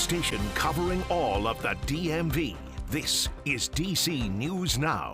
station covering all of the DMV. This is DC News Now.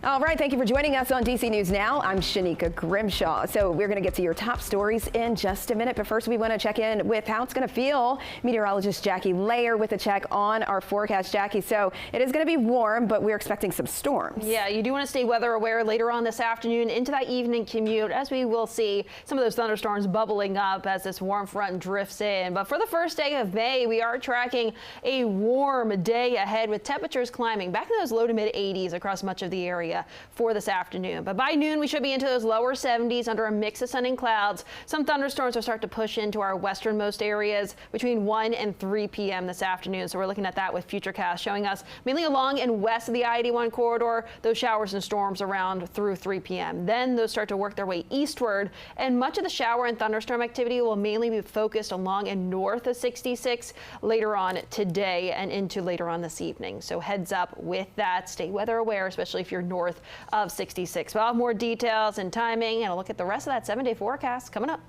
All right, thank you for joining us on DC News Now. I'm Shanika Grimshaw. So we're going to get to your top stories in just a minute. But first, we want to check in with how it's going to feel. Meteorologist Jackie Layer with a check on our forecast. Jackie, so it is going to be warm, but we're expecting some storms. Yeah, you do want to stay weather aware later on this afternoon into that evening commute, as we will see some of those thunderstorms bubbling up as this warm front drifts in. But for the first day of May, we are tracking a warm day ahead with temperatures climbing back to those low to mid 80s across much of the area for this afternoon. But by noon, we should be into those lower 70s under a mix of sun and clouds. Some thunderstorms will start to push into our westernmost areas between 1 and 3 p.m. this afternoon. So we're looking at that with Futurecast showing us mainly along and west of the I-81 corridor, those showers and storms around through 3 p.m. Then those start to work their way eastward, and much of the shower and thunderstorm activity will mainly be focused along and north of 66 later on today and into later on this evening. So heads up with that. Stay weather aware, especially if you're north of 66. We'll have more details and timing and a look at the rest of that 7-day forecast coming up.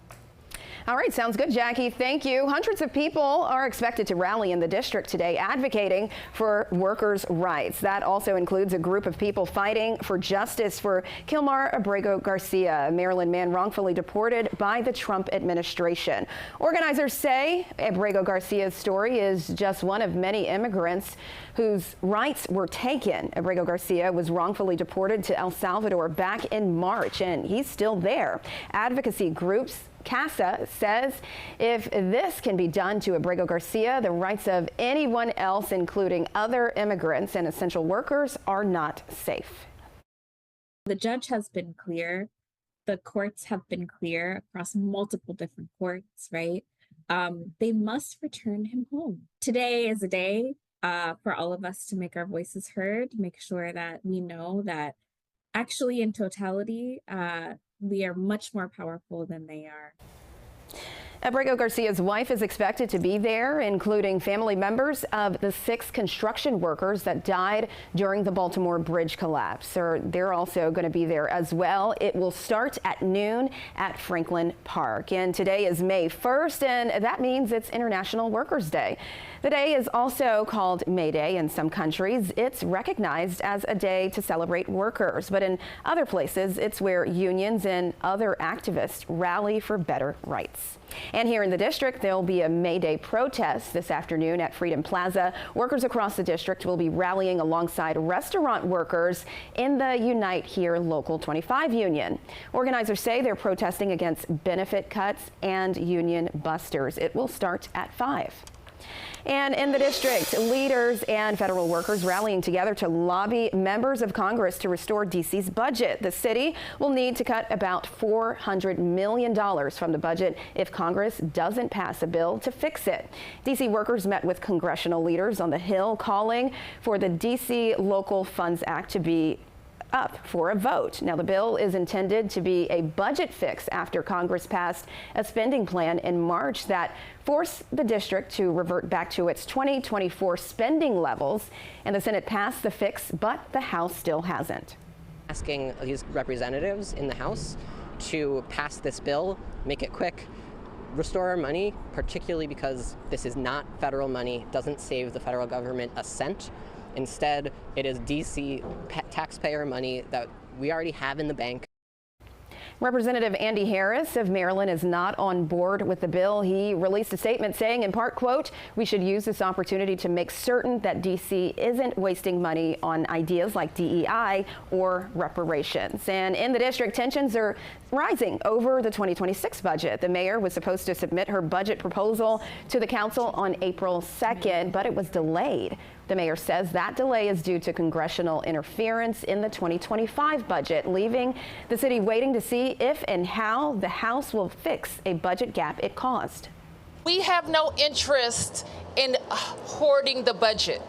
All right, sounds good, Jackie. Thank you. Hundreds of people are expected to rally in the district today advocating for workers' rights. That also includes a group of people fighting for justice for Kilmar Abrego Garcia, a Maryland man wrongfully deported by the Trump administration. Organizers say Abrego Garcia's story is just one of many immigrants whose rights were taken. Abrego Garcia was wrongfully deported to El Salvador back in March, and he's still there. Advocacy groups CASA says if this can be done to Abrego Garcia, the rights of anyone else, including other immigrants and essential workers, are not safe. The judge has been clear. The courts have been clear across multiple different courts, right? They must return him home. Today is a day for all of us to make our voices heard, make sure that we know that actually in totality, we are much more powerful than they are. Abrego Garcia's wife is expected to be there, including family members of the 6 construction workers that died during the Baltimore Bridge collapse. They're also going to be there as well. It will start at noon at Franklin Park. And today is May 1st, and that means it's International Workers' Day. The day is also called May Day in some countries. It's recognized as a day to celebrate workers, but in other places, it's where unions and other activists rally for better rights. And here in the district, there'll be a May Day protest this afternoon at Freedom Plaza. Workers across the district will be rallying alongside restaurant workers in the Unite Here Local 25 union. Organizers say they're protesting against benefit cuts and union busters. It will start at 5. And in the district, leaders and federal workers rallying together to lobby members of Congress to restore DC's budget. The city will need to cut about $400 million from the budget if Congress doesn't pass a bill to fix it. DC workers met with congressional leaders on the Hill calling for the DC Local Funds Act to be up for a vote. Now, the bill is intended to be a budget fix after Congress passed a spending plan in March that forced the district to revert back to its 2024 spending levels. And the Senate passed the fix, but the House still hasn't. Asking these representatives in the House to pass this bill, make it quick, restore our money, particularly because this is not federal money, doesn't save the federal government a cent. Instead, it is DC taxpayer money that we already have in the bank. Representative Andy Harris of Maryland is not on board with the bill. He released a statement saying, in part, quote, "We should use this opportunity to make certain that D.C. isn't wasting money on ideas like DEI or reparations." And in the district, tensions are rising over the 2026 budget. The mayor was supposed to submit her budget proposal to the council on April 2nd, but it was delayed. The mayor says that delay is due to congressional interference in the 2025 budget, leaving the city waiting to see if and how the House will fix a budget gap it caused. We have no interest in hoarding the budget.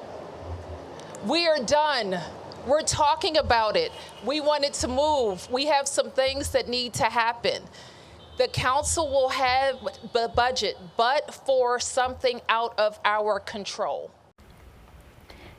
We are done. We're talking about it. We want it to move. We have some things that need to happen. The council will have the budget, but for something out of our control.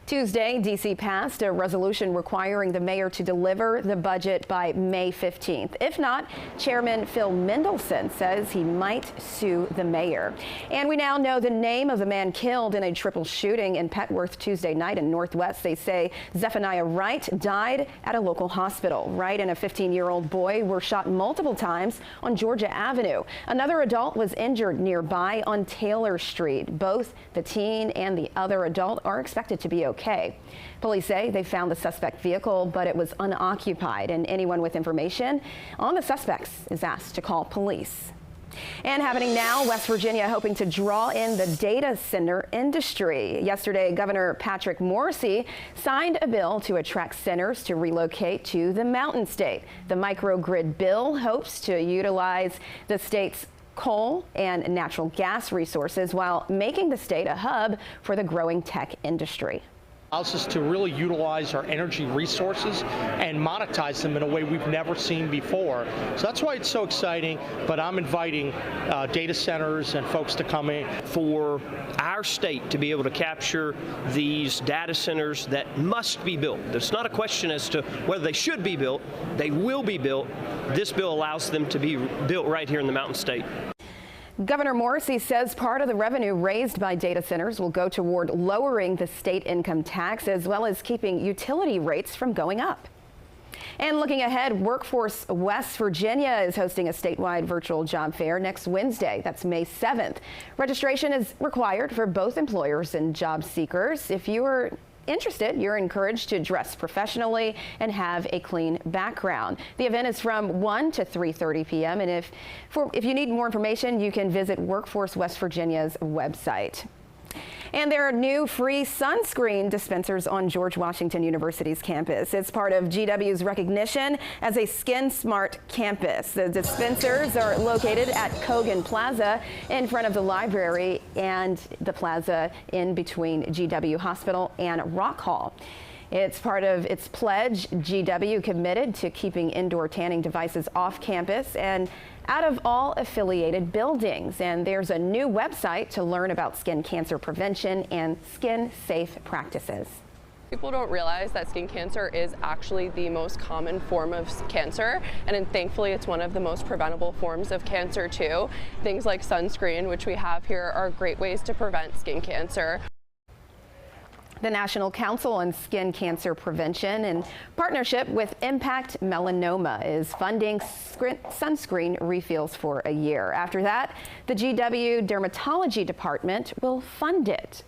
Tuesday, D.C. passed a resolution requiring the mayor to deliver the budget by May 15th. If not, Chairman Phil Mendelson says he might sue the mayor. And we now know the name of the man killed in a triple shooting in Petworth Tuesday night in Northwest. They say Zephaniah Wright died at a local hospital. Wright and a 15-year-old boy were shot multiple times on Georgia Avenue. Another adult was injured nearby on Taylor Street. Both the teen and the other adult are expected to be okay. Police say they found the suspect vehicle, but it was unoccupied, and anyone with information on the suspects is asked to call police. And happening now, West Virginia hoping to draw in the data center industry. Yesterday, Governor Patrick Morrisey signed a bill to attract centers to relocate to the Mountain State. The microgrid bill hopes to utilize the state's coal and natural gas resources while making the state a hub for the growing tech industry. Allows us to really utilize our energy resources and monetize them in a way we've never seen before. So that's why it's so exciting, but I'm inviting data centers and folks to come in. For our state to be able to capture these data centers that must be built. There's not a question as to whether they should be built. They will be built. This bill allows them to be built right here in the Mountain State. Governor Morrisey says part of the revenue raised by data centers will go toward lowering the state income tax as well as keeping utility rates from going up. And looking ahead, Workforce West Virginia is hosting a statewide virtual job fair next Wednesday. That's May 7th. Registration is required for both employers and job seekers. If you are interested, you're encouraged to dress professionally and have a clean background. The event is from 1 to 3:30 p.m. and if you need more information, you can visit Workforce West Virginia's website. And there are new free sunscreen dispensers on George Washington University's campus. It's part of GW's recognition as a Skin Smart campus. The dispensers are located at Kogan Plaza in front of the library and the plaza in between GW Hospital and Rock Hall. It's part of its pledge. GW committed to keeping indoor tanning devices off campus and out of all affiliated buildings. And there's a new website to learn about skin cancer prevention and skin safe practices. People don't realize that skin cancer is actually the most common form of cancer, and thankfully it's one of the most preventable forms of cancer too. Things like sunscreen, which we have here, are great ways to prevent skin cancer. The National Council on Skin Cancer Prevention, in partnership with Impact Melanoma, is funding sunscreen refills for a year. After that, the GW Dermatology Department will fund it.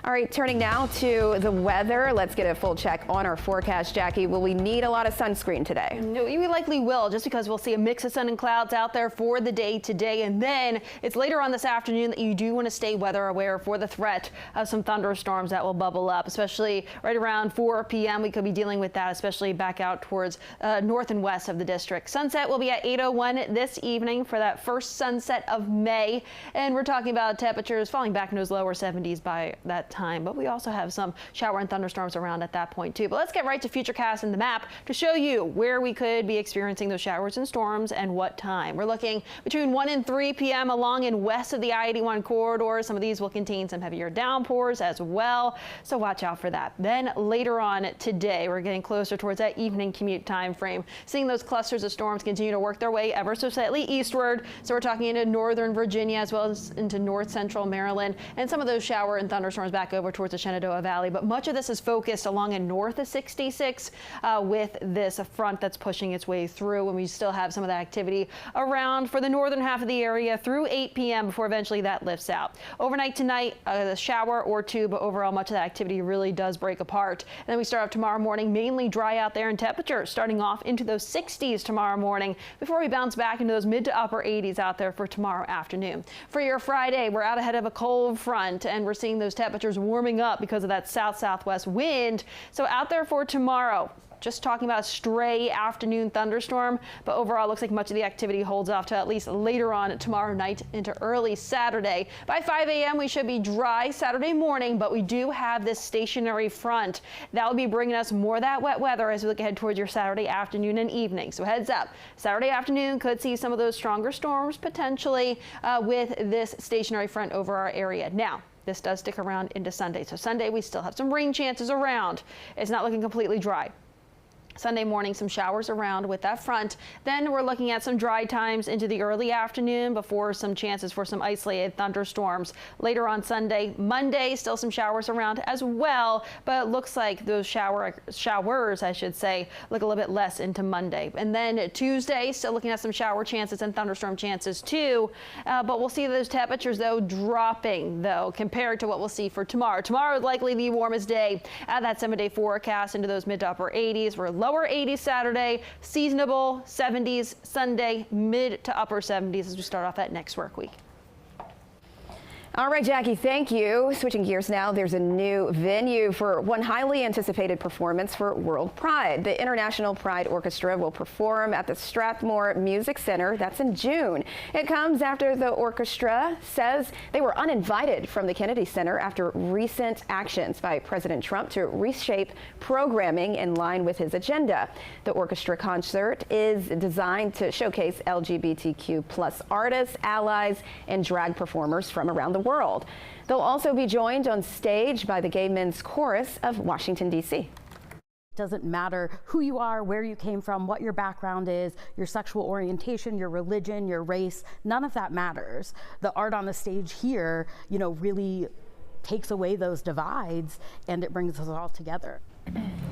All right, turning now to the weather. Let's get a full check on our forecast. Jackie, will we need a lot of sunscreen today? No, we likely will, just because we'll see a mix of sun and clouds out there for the day today. And then it's later on this afternoon that you do want to stay weather aware for the threat of some thunderstorms that will bubble up, especially right around 4 p.m. We could be dealing with that, especially back out towards north and west of the district. Sunset will be at 8:01 this evening for that first sunset of May. And we're talking about temperatures falling back into those lower 70s by that time, but we also have some shower and thunderstorms around at that point too. But let's get right to Futurecast and the map to show you where we could be experiencing those showers and storms and what time. We're looking between 1 and 3 p.m. along and west of the I-81 corridor. Some of these will contain some heavier downpours as well, so watch out for that. Then later on today, we're getting closer towards that evening commute time frame, seeing those clusters of storms continue to work their way ever so slightly eastward. So we're talking into northern Virginia as well as into north central Maryland, and some of those shower and thunderstorms back over towards the Shenandoah Valley. But much of this is focused along and north of 66 with this front that's pushing its way through, and we still have some of that activity around for the northern half of the area through 8 p.m. before eventually that lifts out. Overnight tonight, a shower or two, but overall much of that activity really does break apart. And then we start off tomorrow morning mainly dry out there, and temperatures starting off into those 60s tomorrow morning before we bounce back into those mid to upper 80s out there for tomorrow afternoon. For your Friday, we're out ahead of a cold front, and we're seeing those temperatures warming up because of that south-southwest wind. So out there for tomorrow, just talking about a stray afternoon thunderstorm, but overall looks like much of the activity holds off to at least later on tomorrow night into early Saturday. By 5 a.m. we should be dry Saturday morning, but we do have this stationary front that will be bringing us more of that wet weather as we look ahead towards your Saturday afternoon and evening. So heads up, Saturday afternoon could see some of those stronger storms potentially with this stationary front over our area. Now, This does stick around into Sunday. So Sunday, we still have some rain chances around. It's not looking completely dry. Sunday morning, some showers around with that front. Then we're looking at some dry times into the early afternoon before some chances for some isolated thunderstorms later on Sunday. Monday, still some showers around as well, but it looks like those showers, I should say, look a little bit less into Monday. And then Tuesday, still looking at some shower chances and thunderstorm chances too. But we'll see those temperatures though dropping though compared to what we'll see for tomorrow. Tomorrow is likely the warmest day at that 7-day forecast into those mid to upper 80s. We're lower 80s Saturday, seasonable 70s Sunday, mid to upper 70s as we start off that next work week. All right, Jackie, thank you. Switching gears now, there's a new venue for one highly anticipated performance for World Pride. The International Pride Orchestra will perform at the Strathmore Music Center. That's in June. It comes after the orchestra says they were uninvited from the Kennedy Center after recent actions by President Trump to reshape programming in line with his agenda. The orchestra concert is designed to showcase LGBTQ+ artists, allies, and drag performers from around the world. They'll also be joined on stage by the Gay Men's Chorus of Washington, D.C. Doesn't matter who you are, where you came from, what your background is, your sexual orientation, your religion, your race, none of that matters. The art on the stage here, really takes away those divides and it brings us all together.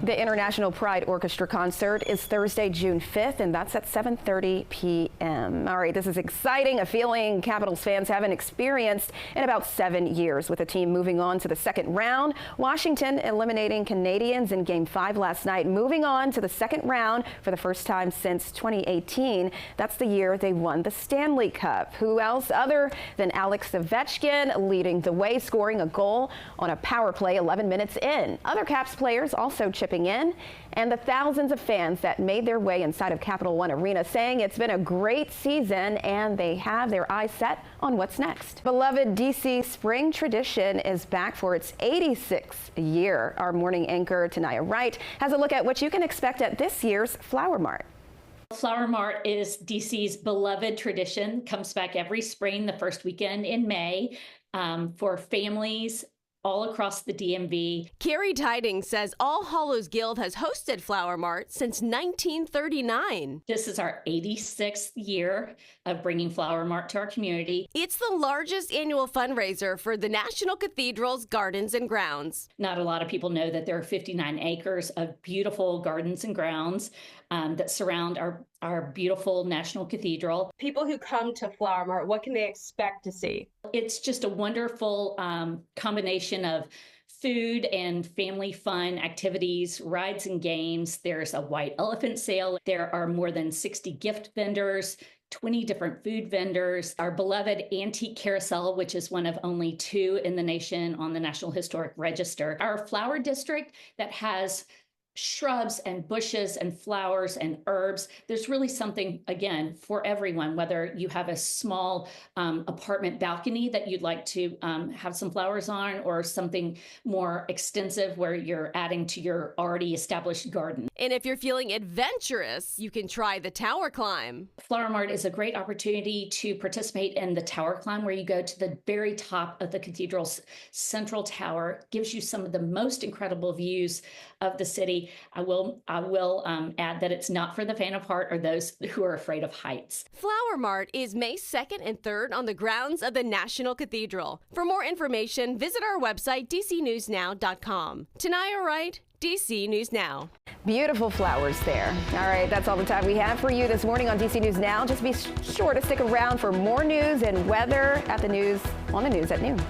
The International Pride Orchestra concert is Thursday, June 5th, and that's at 7:30 p.m. All right, this is exciting, a feeling Capitals fans haven't experienced in about 7 years, with the team moving on to the second round. Washington eliminating Canadians in Game 5 last night, moving on to the second round for the first time since 2018. That's the year they won the Stanley Cup. Who else other than Alex Ovechkin leading the way, scoring a goal on a power play 11 minutes in. Other Caps players also chipping in, and the thousands of fans that made their way inside of Capital One Arena saying it's been a great season and they have their eyes set on what's next. Beloved DC spring tradition is back for its 86th year. Our morning anchor Tanaya Wright has a look at what you can expect at this year's Flower Mart. Flower Mart is DC's beloved tradition, comes back every spring, the first weekend in May, for families all across the DMV. Carrie Tidings says All Hallows Guild has hosted Flower Mart since 1939. This is our 86th year of bringing Flower Mart to our community. It's the largest annual fundraiser for the National Cathedral's Gardens and Grounds. Not a lot of people know that there are 59 acres of beautiful gardens and grounds that surround our beautiful National Cathedral. People who come to Flower Mart, what can they expect to see? It's just a wonderful combination of food and family fun activities, rides and games. There's a white elephant sale. There are more than 60 gift vendors, 20 different food vendors, our beloved antique carousel, which is one of only 2 in the nation on the National Historic Register. Our flower district that has shrubs and bushes and flowers and herbs. There's really something, again, for everyone, whether you have a small apartment balcony that you'd like to have some flowers on, or something more extensive where you're adding to your already established garden. And if you're feeling adventurous, you can try the Tower Climb. Flower Mart is a great opportunity to participate in the Tower Climb, where you go to the very top of the cathedral's central tower. It gives you some of the most incredible views of the city. I will add that it's not for the faint of heart or those who are afraid of heights. Flower Mart is May 2nd and 3rd on the grounds of the National Cathedral. For more information, visit our website, dcnewsnow.com. Tanaya Wright, DC News Now. Beautiful flowers there. All right, that's all the time we have for you this morning on DC News Now. Just be sure to stick around for more news and weather on the news at noon.